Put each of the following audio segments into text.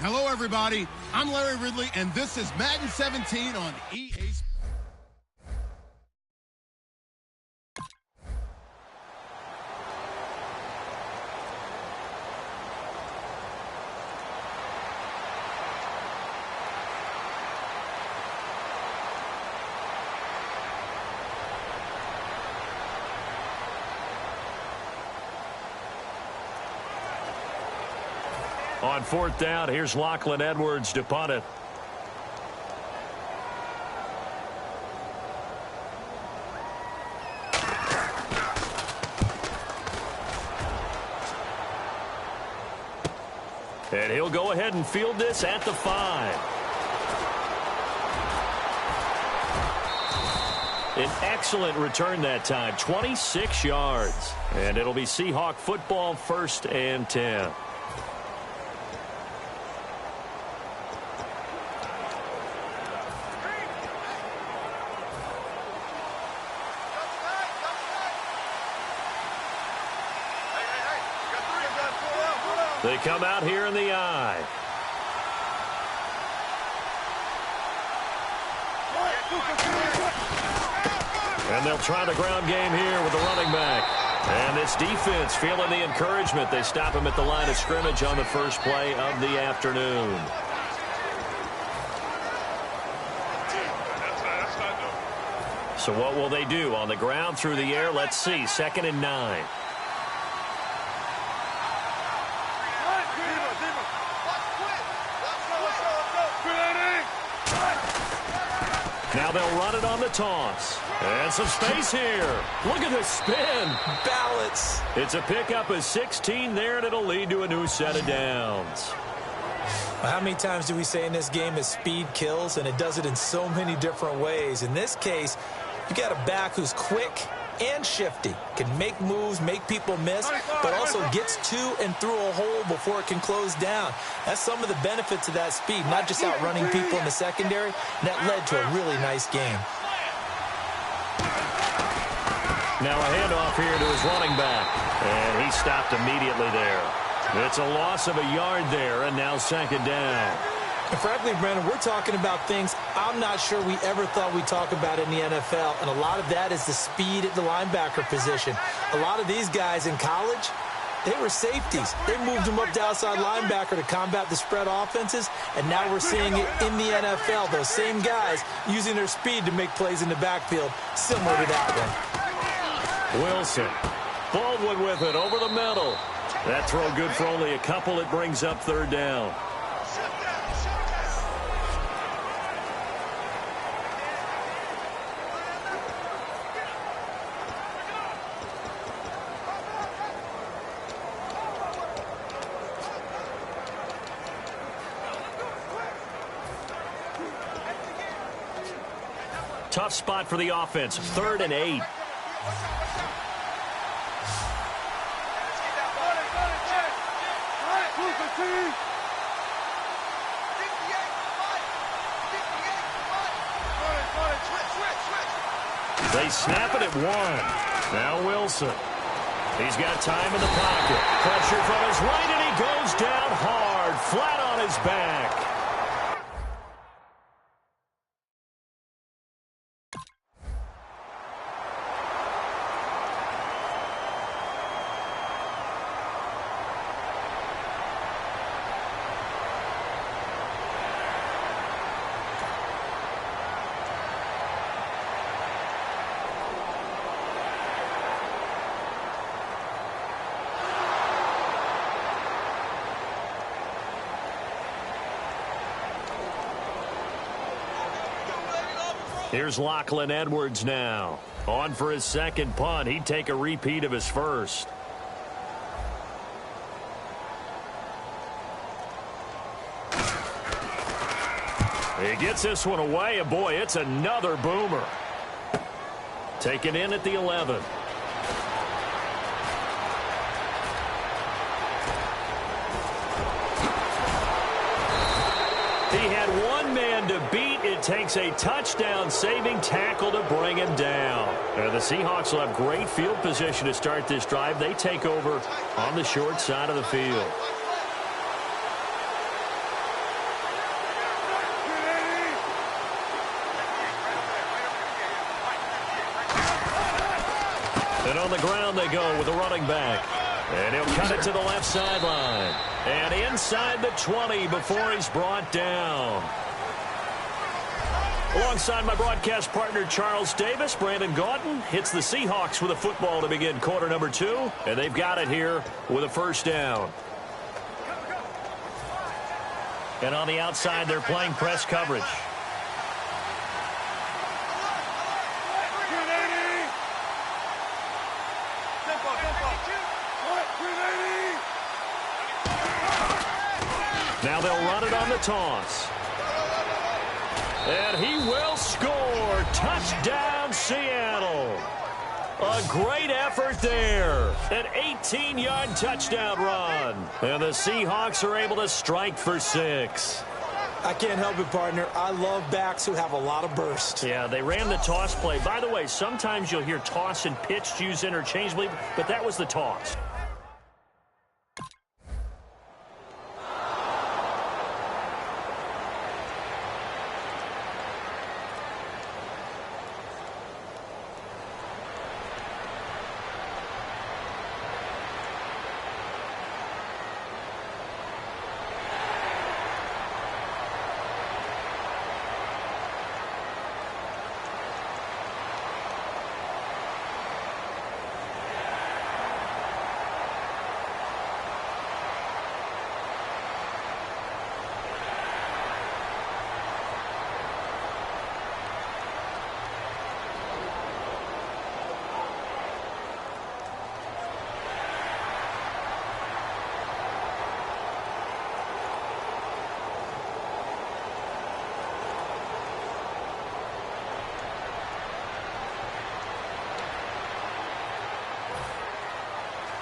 Hello, everybody. I'm Larry Ridley, and this is Madden 17 on EA Sports. On fourth down, here's Lachlan Edwards to punt it. And he'll go ahead and field this at the 5. An excellent return that time, 26 yards. And it'll be Seahawk football, 1st and 10. They come out here in the eye. And they'll try the ground game here with the running back. And this defense feeling the encouragement. They stop him at the line of scrimmage on the first play of the afternoon. So what will they do? On the ground, through the air? Let's see. 2nd and 9. Now they'll run it on the toss. And some space here. Look at this spin. Balance. It's a pickup of 16 there, and it'll lead to a new set of downs. Well, how many times do we say in this game that speed kills, and it does it in so many different ways? In this case, you got a back who's quick and shifty, can make moves, make people miss, but also gets to and through a hole before it can close down. That's some of the benefits of that speed, not just outrunning people in the secondary. And that led to a really nice game. Now a handoff here to his running back, and he stopped immediately there. It's a loss of a yard there, and now 2nd down. And frankly, Brandon, we're talking about things I'm not sure we ever thought we'd talk about in the NFL, and a lot of that is the speed at the linebacker position. A lot of these guys in college, they were safeties. They moved them up to outside linebacker to combat the spread offenses, and now we're seeing it in the NFL. Those same guys using their speed to make plays in the backfield, similar to that one. Wilson. Baldwin with it over the middle. That throw good for only a couple. It brings up 3rd down. Tough spot for the offense. 3rd and 8. They snap it at 1. Now Wilson. He's got time in the pocket. Pressure from his right, and he goes down hard, flat on his back. Here's Lachlan Edwards now. On for his 2nd punt. He'd take a repeat of his 1st. He gets this one away, and boy, it's another boomer. Taken in at the 11. He had one man to beat. It takes a touchdown-saving tackle to bring him down. And the Seahawks will have great field position to start this drive. They take over on the short side of the field. And on the ground they go with a running back. And he'll cut it to the left sideline. And inside the 20 before he's brought down. Alongside my broadcast partner Charles Davis, Brandon Gaudin hits the Seahawks with a football to begin quarter number 2. And they've got it here with a first down. And on the outside, they're playing press coverage. Now they'll run it on the toss. And he will score. Touchdown, Seattle. A great effort there. An 18-yard touchdown run. And the Seahawks are able to strike for 6. I can't help it, partner. I love backs who have a lot of burst. Yeah, they ran the toss play. By the way, sometimes you'll hear toss and pitch used interchangeably, but that was the toss.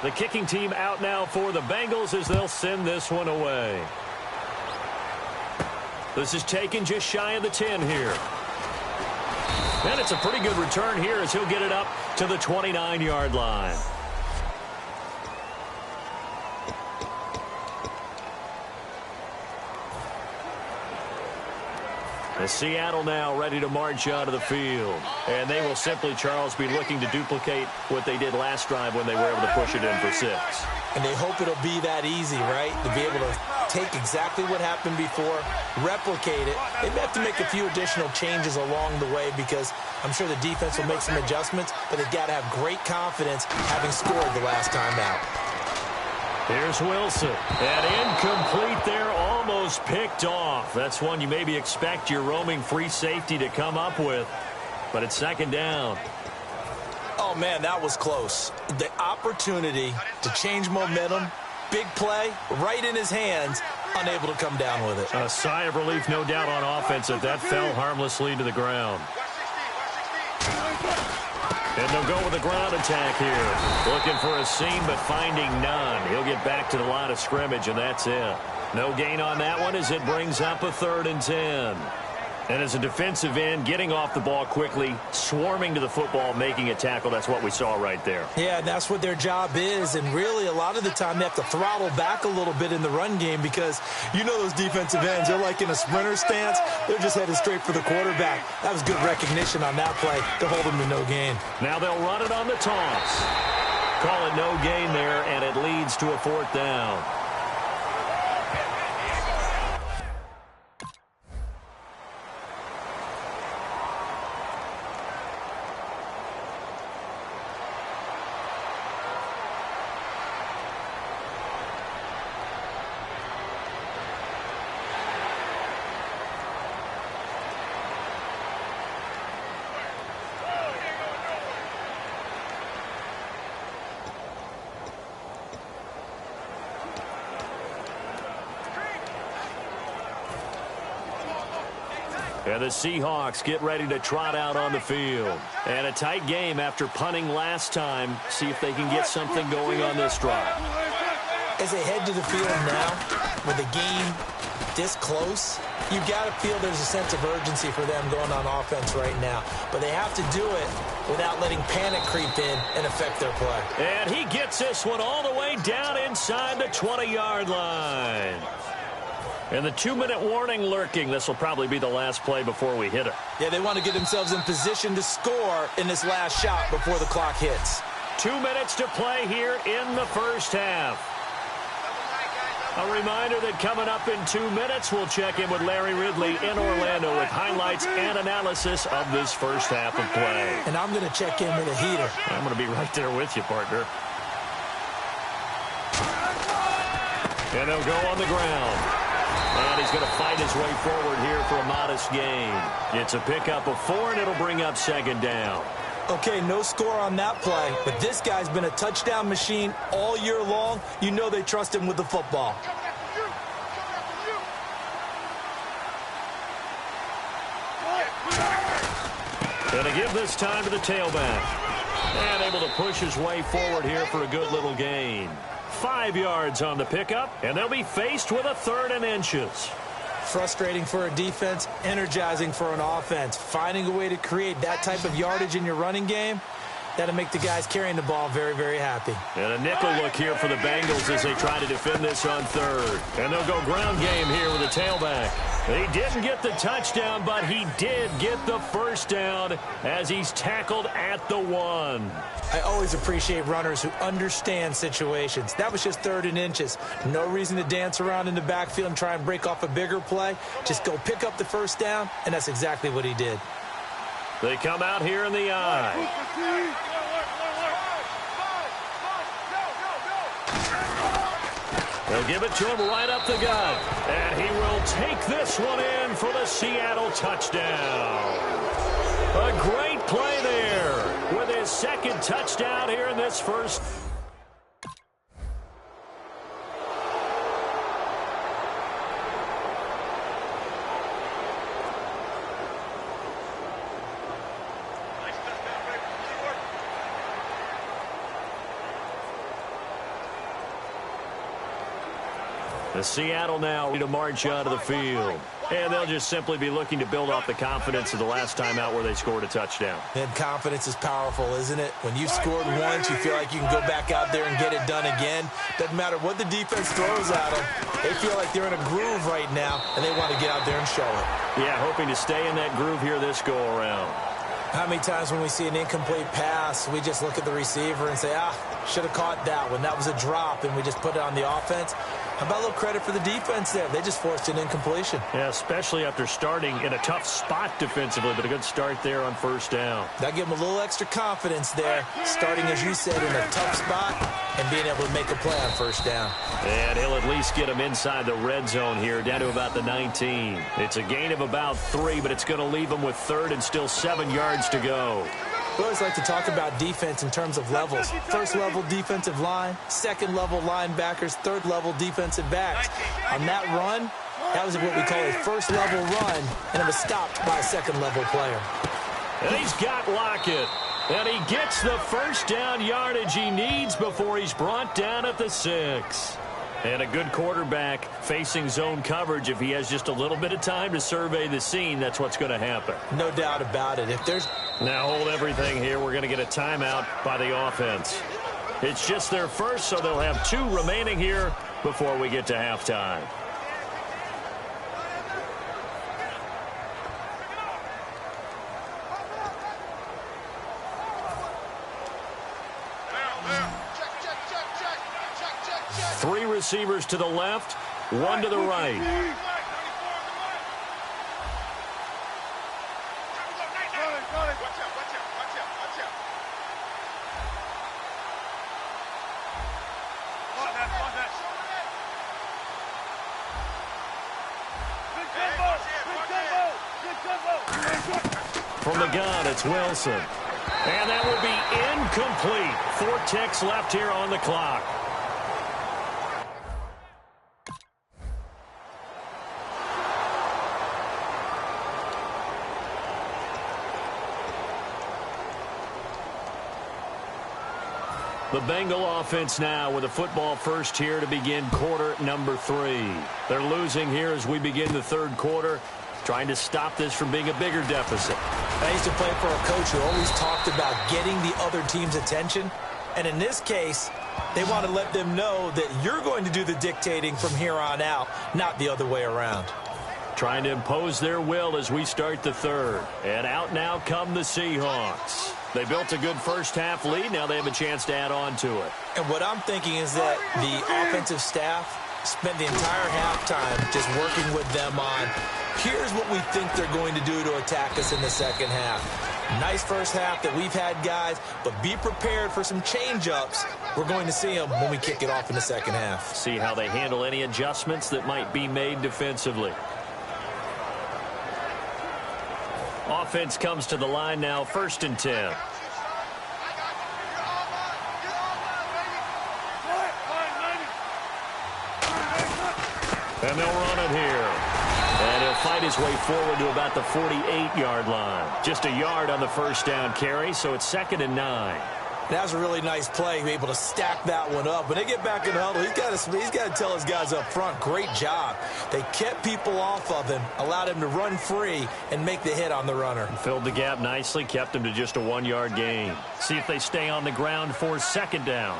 The kicking team out now for the Bengals as they'll send this one away. This is taken just shy of the 10 here. And it's a pretty good return here as he'll get it up to the 29-yard line. As Seattle now ready to march out of the field. And they will simply, Charles, be looking to duplicate what they did last drive when they were able to push it in for 6. And they hope it'll be that easy, right? To be able to take exactly what happened before, replicate it. They may have to make a few additional changes along the way because I'm sure the defense will make some adjustments, but they've got to have great confidence having scored the last time out. Here's Wilson. And incomplete there, almost picked off. That's one you maybe expect your roaming free safety to come up with. But it's second down. Oh, man, that was close. The opportunity to change momentum, big play, right in his hands, unable to come down with it. A sigh of relief, no doubt, on offense that that fell harmlessly to the ground. And they'll go with a ground attack here. Looking for a seam, but finding none. He'll get back to the line of scrimmage, and that's it. No gain on that one as it brings up a 3rd and 10. And as a defensive end, getting off the ball quickly, swarming to the football, making a tackle, that's what we saw right there. Yeah, that's what their job is. And really, a lot of the time, they have to throttle back a little bit in the run game because you know those defensive ends, they're like in a sprinter stance. They're just headed straight for the quarterback. That was good recognition on that play to hold them to no gain. Now they'll run it on the toss. Call it no gain there, and it leads to a 4th down. And the Seahawks get ready to trot out on the field. And a tight game after punting last time. See if they can get something going on this drive. As they head to the field now, with the game this close, you've got to feel there's a sense of urgency for them going on offense right now. But they have to do it without letting panic creep in and affect their play. And he gets this one all the way down inside the 20-yard line. And the 2-minute warning lurking. This will probably be the last play before we hit it. Yeah, they want to get themselves in position to score in this last shot before the clock hits. 2 minutes to play here in the first half. A reminder that coming up in 2 minutes, we'll check in with Larry Ridley in Orlando with highlights and analysis of this first half of play. And I'm going to check in with a heater. I'm going to be right there with you, partner. And they'll go on the ground. And he's going to fight his way forward here for a modest gain. It's a pickup of 4, and it'll bring up second down. Okay, no score on that play, but this guy's been a touchdown machine all year long. You know they trust him with the football. Going to give this time to the tailback. And able to push his way forward here for a good little gain. 5 yards on the pickup, and they'll be faced with a 3rd and inches. Frustrating for a defense, energizing for an offense. Finding a way to create that type of yardage in your running game, that'll make the guys carrying the ball very, very happy. And a nickel look here for the Bengals as they try to defend this on 3rd. And they'll go ground game here with a tailback. He didn't get the touchdown, but he did get the first down as he's tackled at the 1. I always appreciate runners who understand situations. That was just 3rd and inches. No reason to dance around in the backfield and try and break off a bigger play. Just go pick up the first down, and that's exactly what he did. They come out here in the eye. They'll give it to him right up the gut. And he will take this one in for the Seattle touchdown. A great play there with his 2nd touchdown here in this first. The Seattle now ready to march out of the field. And they'll just simply be looking to build off the confidence of the last time out where they scored a touchdown. And confidence is powerful, isn't it? When you've scored once, you feel like you can go back out there and get it done again. Doesn't matter what the defense throws at them. They feel like they're in a groove right now, and they want to get out there and show it. Yeah, hoping to stay in that groove here this go-around. How many times when we see an incomplete pass, we just look at the receiver and say, should have caught that one. That was a drop, and we just put it on the offense. How about a little credit for the defense there? They just forced an incompletion. Yeah, especially after starting in a tough spot defensively, but a good start there on first down. That gave them a little extra confidence there, starting, as you said, in a tough spot and being able to make a play on first down. And he'll at least get them inside the red zone here, down to about the 19. It's a gain of about 3, but it's going to leave them with 3rd and still 7 yards to go. We always like to talk about defense in terms of levels. First level defensive line, second level linebackers, third level defensive backs. On that run, that was what we call a first level run, and it was stopped by a second level player. And he's got Lockett. And he gets the first down yardage he needs before he's brought down at the 6. And a good quarterback facing zone coverage. If he has just a little bit of time to survey the scene, that's what's going to happen. No doubt about it. Now hold everything here. We're going to get a timeout by the offense. It's just their first, so they'll have 2 remaining here before we get to halftime. Three receivers to the left, 1 to the right. From the gun, it's Wilson. And that will be incomplete. 4 ticks left here on the clock. The Bengal offense now with a football first here to begin quarter number 3. They're losing here as we begin the 3rd quarter, trying to stop this from being a bigger deficit. I used to play for a coach who always talked about getting the other team's attention. And in this case, they want to let them know that you're going to do the dictating from here on out, not the other way around. trying to impose their will as we start the third. And out now come the Seahawks. They built a good first-half lead. Now they have a chance to add on to it. And what I'm thinking is that the offensive staff spent the entire halftime just working with them on, here's what we think they're going to do to attack us in the second half. Nice first half that we've had, guys, but be prepared for some change-ups. We're going to see them when we kick it off in the second half. See how they handle any adjustments that might be made defensively. Offense comes to the line now, 1st and 10. And they'll run it here. And he'll fight his way forward to about the 48-yard line. Just a yard on the first down carry, so it's 2nd and 9. That was a really nice play, able to stack that one up. When they get back in the huddle, he's got to tell his guys up front, great job. They kept people off of him, allowed him to run free and make the hit on the runner. Filled the gap nicely, kept him to just a 1-yard gain. See if they stay on the ground for 2nd down.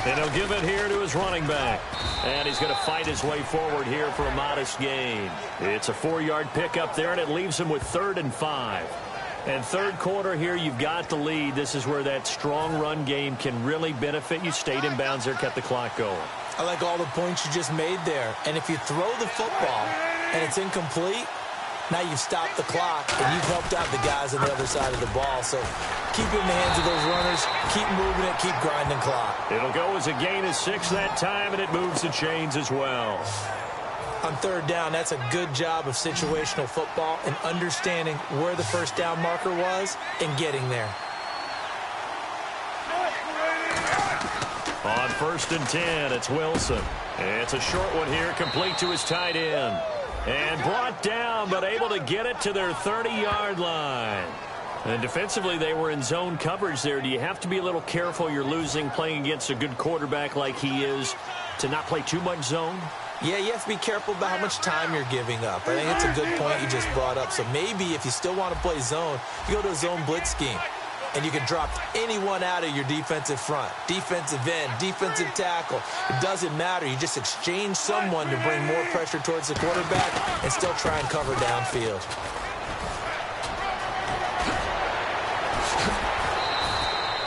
And he'll give it here to his running back. And he's going to fight his way forward here for a modest gain. It's a 4-yard pickup there, and it leaves him with 3rd and 5. And third quarter here, you've got the lead. This is where that strong run game can really benefit you. Stayed in bounds there, kept the clock going. I like all the points you just made there. And if you throw the football and it's incomplete, now you've stopped the clock and you've helped out the guys on the other side of the ball. So keep it in the hands of those runners. Keep moving it. Keep grinding clock. It'll go as a gain of 6 that time, and it moves the chains as well. On 3rd down, that's a good job of situational football and understanding where the first down marker was and getting there. On 1st and 10, it's Wilson. It's a short one here, complete to his tight end. And brought down, but able to get it to their 30-yard line. And defensively, they were in zone coverage there. Do you have to be a little careful? You're losing, playing against a good quarterback like he is, to not play too much zone? Yeah, you have to be careful about how much time you're giving up. I think it's a good point you just brought up. So maybe if you still want to play zone, you go to a zone blitz scheme. And you can drop anyone out of your defensive front, defensive end, defensive tackle. It doesn't matter. You just exchange someone to bring more pressure towards the quarterback and still try and cover downfield.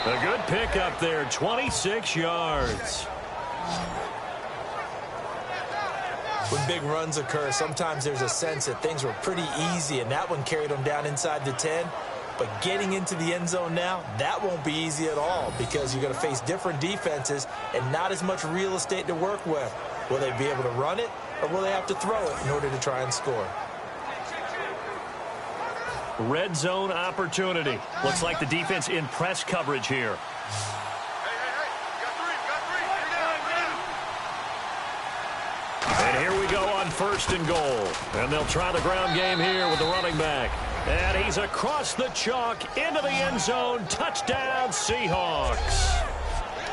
A good pickup there, 26 yards. When big runs occur, sometimes there's a sense that things were pretty easy, and that one carried them down inside the 10. But getting into the end zone now, that won't be easy at all because you're going to face different defenses and not as much real estate to work with. Will they be able to run it, or will they have to throw it in order to try and score? Red zone opportunity. Looks like the defense in press coverage here. And here we go on 1st and goal. And they'll try the ground game here with the running back. And he's across the chalk into the end zone. Touchdown, Seahawks.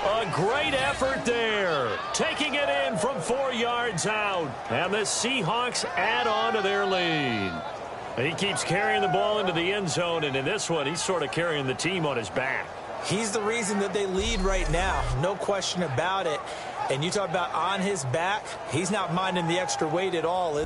A great effort there. Taking it in from 4 yards out. And the Seahawks add on to their lead. He keeps carrying the ball into the end zone. And in this one, he's sort of carrying the team on his back. He's the reason that they lead right now. No question about it. And you talk about on his back, he's not minding the extra weight at all.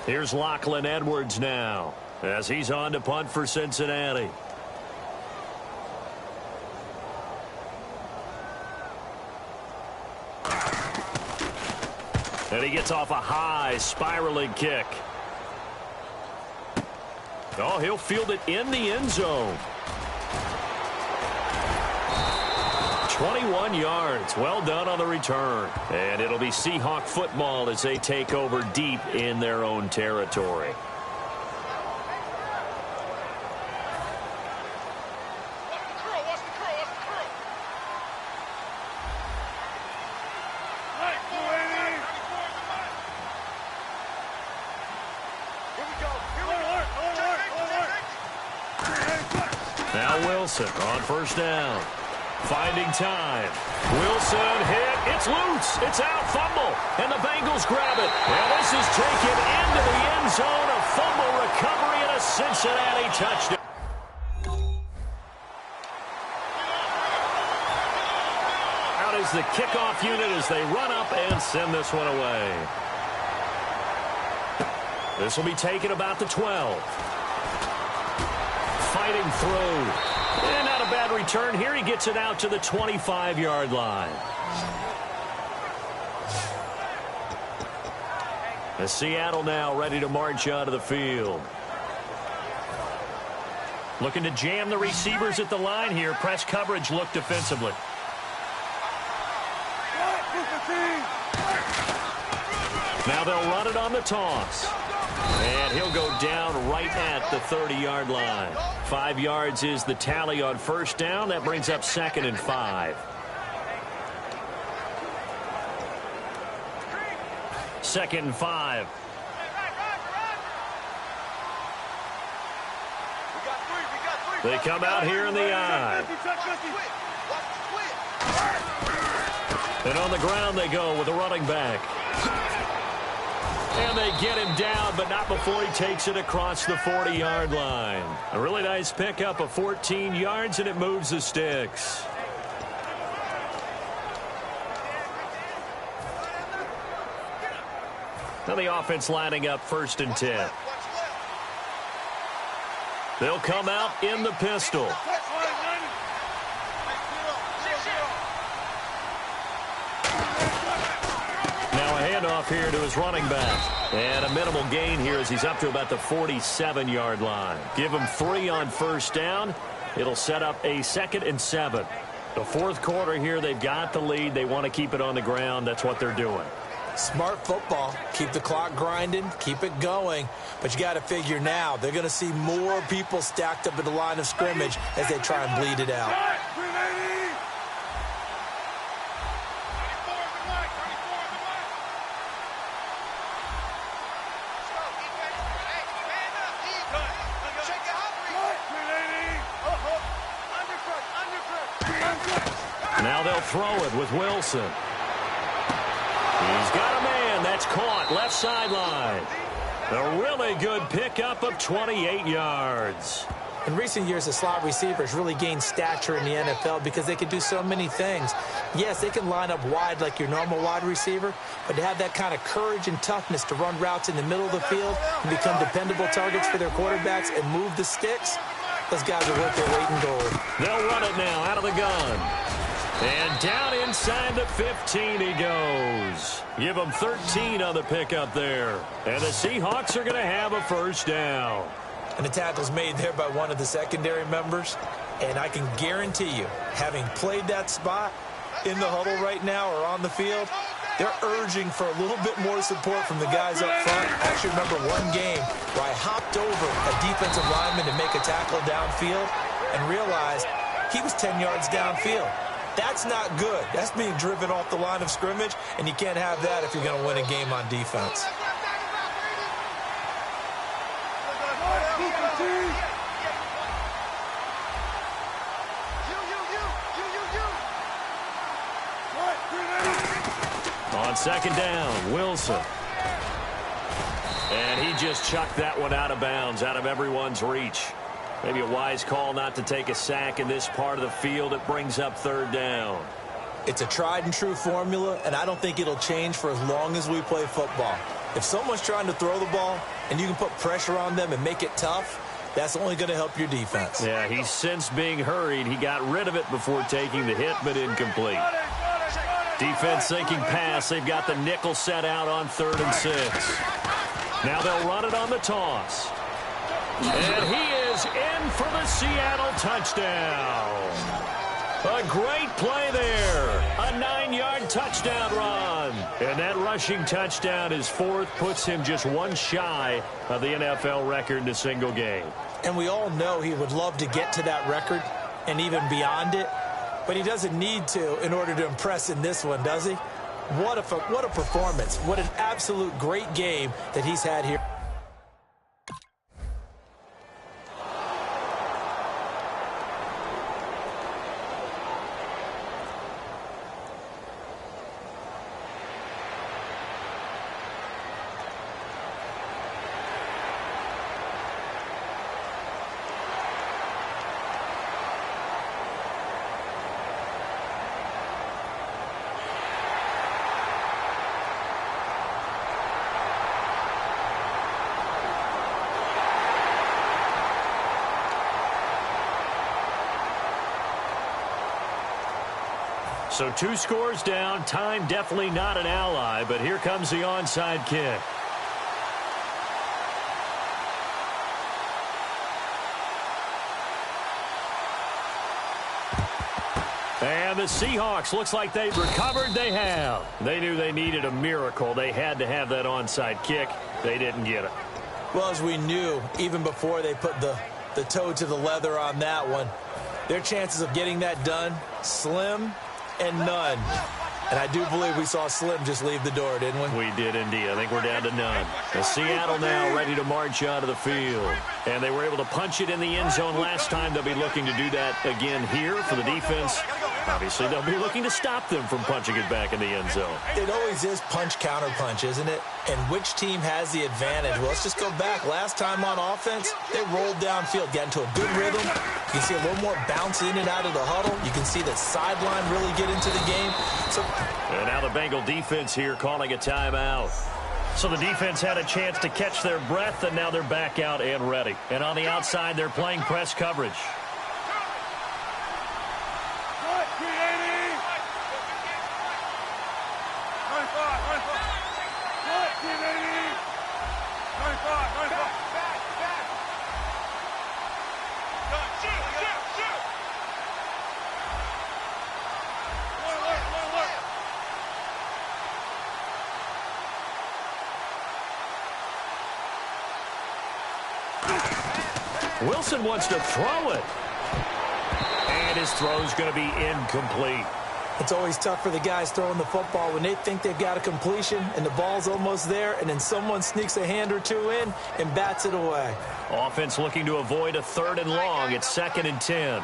Here's Lachlan Edwards now as he's on to punt for Cincinnati. And he gets off a high spiraling kick. Oh, he'll field it in the end zone. 21 yards. Well done on the return. And it'll be Seahawk football as they take over deep in their own territory. Now Wilson on first down. Finding time. Wilson hit. It's loose. It's out. Fumble. And the Bengals grab it. And this is taken into the end zone. A fumble recovery and a Cincinnati touchdown. Out is the kickoff unit as they run up and send this one away. This will be taken about the 12. Fighting through. And not a bad return here. He gets it out to the 25-yard line. As Seattle now ready to march onto the field. Looking to jam the receivers at the line here. Press coverage look defensively. Now they'll run it on the toss. And he'll go down right at the 30-yard line. 5 yards is the tally on first down. That brings up 2nd and 5. 2nd and 5. They come out here in the eye. And on the ground they go with a running back. And they get him down, but not before he takes it across the 40-yard line. A really nice pickup of 14 yards, and it moves the sticks. Now the offense lining up 1st and 10. They'll come out in the pistol. Handoff here to his running back. And a minimal gain here as he's up to about the 47-yard line. Give him 3 on first down. It'll set up a 2nd and 7. The fourth quarter here, they've got the lead. They want to keep it on the ground. That's what they're doing. Smart football. Keep the clock grinding. Keep it going. But you got to figure now they're going to see more people stacked up at the line of scrimmage as they try and bleed it out. Now they'll throw it with Wilson. He's got a man. That's caught. Left sideline. A really good pickup of 28 yards. In recent years, the slot receivers really gained stature in the NFL because they can do so many things. Yes, they can line up wide like your normal wide receiver, but to have that kind of courage and toughness to run routes in the middle of the field and become dependable targets for their quarterbacks and move the sticks, those guys are worth their weight in gold. They'll run it now out of the gun. And down inside the 15 he goes. Give him 13 on the pickup there. And the Seahawks are going to have a first down. And the tackle's made there by one of the secondary members. And I can guarantee you, having played that spot in the huddle right now or on the field, they're urging for a little bit more support from the guys up front. I actually remember one game where I hopped over a defensive lineman to make a tackle downfield and realized he was 10 yards downfield. That's not good. That's being driven off the line of scrimmage, and you can't have that if you're going to win a game on defense. On second down, Wilson. And he just chucked that one out of bounds, out of everyone's reach. Maybe a wise call not to take a sack in this part of the field. It brings up third down. It's a tried and true formula, and I don't think it'll change for as long as we play football. If someone's trying to throw the ball and you can put pressure on them and make it tough, that's only going to help your defense. Yeah, he's since being hurried. He got rid of it before taking the hit, but incomplete. Defense thinking pass. They've got the nickel set out on 3rd and 6. Now they'll run it on the toss. And he is in for the Seattle touchdown. A great play there. A 9-yard touchdown run. And that rushing touchdown, his fourth, puts him just one shy of the NFL record in a single game. And we all know he would love to get to that record and even beyond it. But he doesn't need to in order to impress in this one, does he? What a performance. What an absolute great game that he's had here. So 2 scores down. Time definitely not an ally, but here comes the onside kick. And the Seahawks, looks like they've recovered. They have. They knew they needed a miracle. They had to have that onside kick. They didn't get it. Well, as we knew, even before they put the toe to the leather on that one, their chances of getting that done, slim and none. And I do believe we saw Slim just leave the door, didn't we? We did indeed. I think we're down to none. And Seattle now ready to march out of the field. And they were able to punch it in the end zone last time. They'll be looking to do that again here for the defense. Obviously, they'll be looking to stop them from punching it back in the end zone. It always is punch-counter-punch, isn't it? And which team has the advantage? Well, let's just go back. Last time on offense, they rolled downfield, got into a good rhythm. You can see a little more bounce in and out of the huddle. You can see the sideline really get into the game. And now the Bengal defense here calling a timeout. So the defense had a chance to catch their breath, and now they're back out and ready. And on the outside, they're playing press coverage. Wilson wants to throw it. And his throw's going to be incomplete. It's always tough for the guys throwing the football when they think they've got a completion and the ball's almost there, and then someone sneaks a hand or two in and bats it away. Offense looking to avoid a 3rd and long. It's 2nd and 10.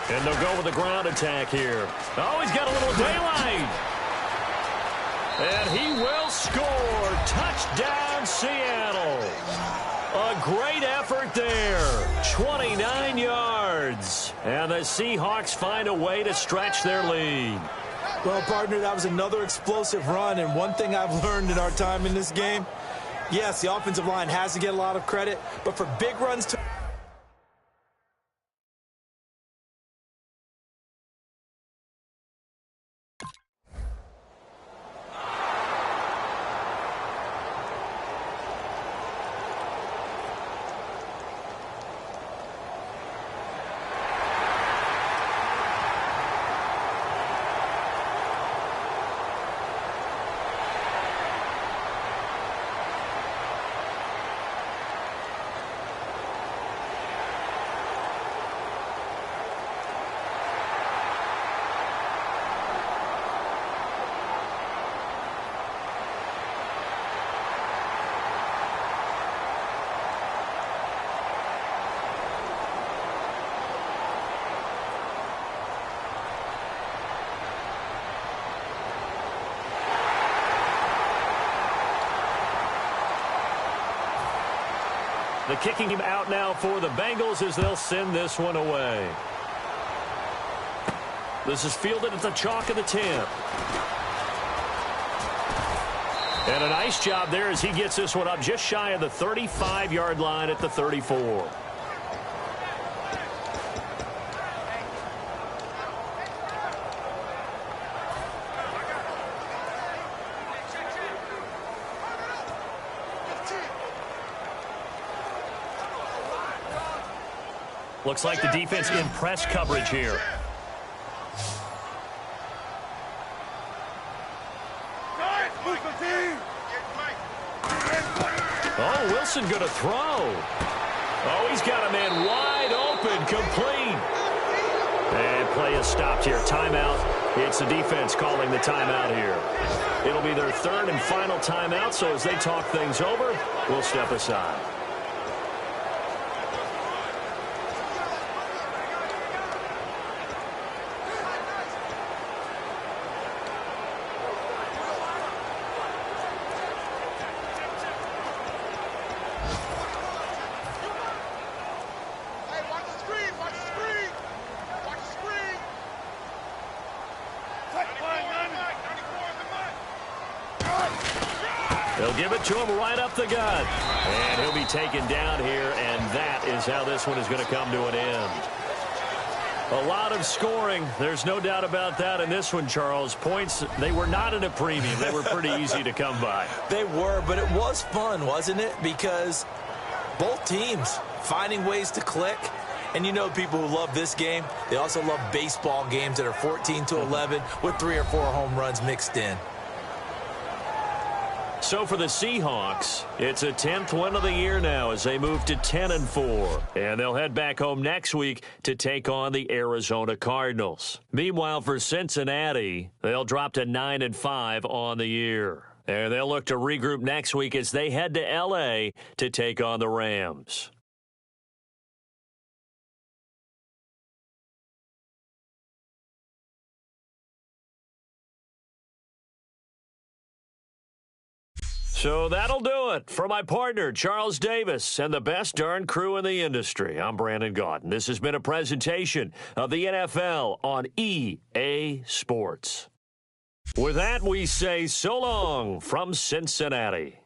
And they'll go with the ground attack here. Oh, he's got a little daylight. And he will score. Touchdown, Seattle. A great effort there. 29 yards. And the Seahawks find a way to stretch their lead. Well, partner, that was another explosive run. And one thing I've learned in our time in this game, yes, the offensive line has to get a lot of credit, but for big runs to The kicking team out now for the Bengals as they'll send this one away. This is fielded at the chalk of the 10. And a nice job there as he gets this one up just shy of the 35-yard line at the 34. Looks like the defense in press coverage here. Oh, Wilson going to throw. Oh, he's got a man wide open, complete. And play is stopped here. Timeout. It's the defense calling the timeout here. It'll be their third and final timeout, so as they talk things over, we'll step aside. They'll give it to him right up the gut. And he'll be taken down here, and that is how this one is going to come to an end. A lot of scoring. There's no doubt about that in this one, Charles. Points, they were not at a premium. They were pretty easy to come by. They were, but it was fun, wasn't it? Because both teams finding ways to click. And you know people who love this game, they also love baseball games that are 14-11 with 3 or 4 home runs mixed in. So for the Seahawks, it's a 10th win of the year now as they move to 10-4. And they'll head back home next week to take on the Arizona Cardinals. Meanwhile, for Cincinnati, they'll drop to 9-5 on the year. And they'll look to regroup next week as they head to L.A. to take on the Rams. So that'll do it. For my partner, Charles Davis, and the best darn crew in the industry, I'm Brandon Gaudin. This has been a presentation of the NFL on EA Sports. With that, we say so long from Cincinnati.